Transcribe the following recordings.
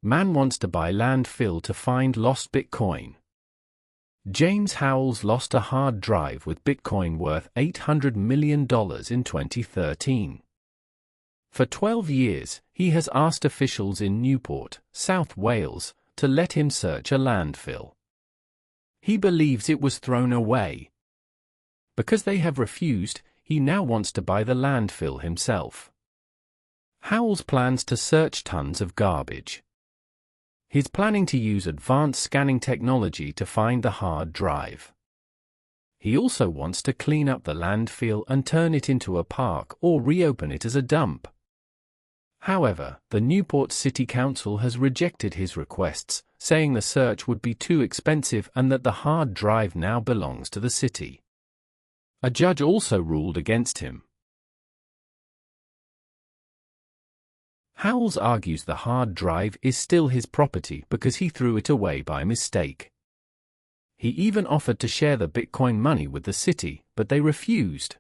Man wants to buy landfill to find lost Bitcoin. James Howells lost a hard drive with Bitcoin worth $800 million in 2013. For 12 years, he has asked officials in Newport, South Wales, to let him search a landfill. He believes it was thrown away. Because they have refused, he now wants to buy the landfill himself. Howells plans to search tons of garbage. He's planning to use advanced scanning technology to find the hard drive. He also wants to clean up the landfill and turn it into a park or reopen it as a dump. However, the Newport City Council has rejected his requests, saying the search would be too expensive and that the hard drive now belongs to the city. A judge also ruled against him. Howells argues the hard drive is still his property because he threw it away by mistake. He even offered to share the Bitcoin money with the city, but they refused.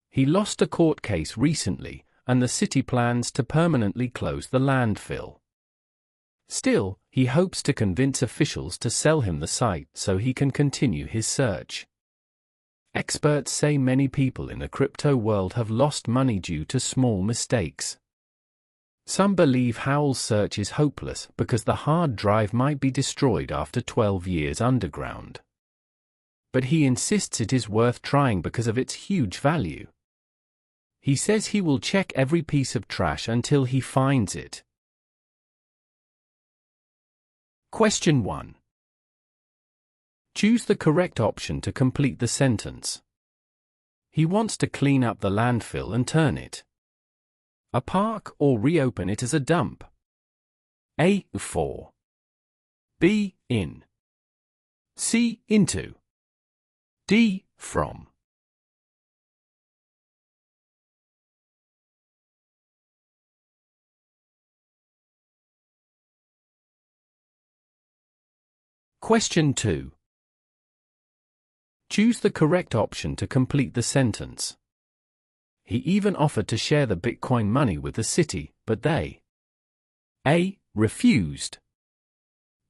He lost a court case recently, and the city plans to permanently close the landfill. Still, he hopes to convince officials to sell him the site so he can continue his search. Experts say many people in the crypto world have lost money due to small mistakes. Some believe Howells' search is hopeless because the hard drive might be destroyed after 12 years underground. But he insists it is worth trying because of its huge value. He says he will check every piece of trash until he finds it. Question 1. Choose the correct option to complete the sentence. He wants to clean up the landfill and turn it a park or reopen it as a dump. A. For. B. In. C. Into. D. From. Question 2. Choose the correct option to complete the sentence. He even offered to share the Bitcoin money with the city, but they A. Refused.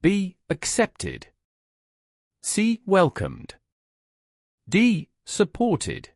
B. Accepted. C. Welcomed. D. Supported.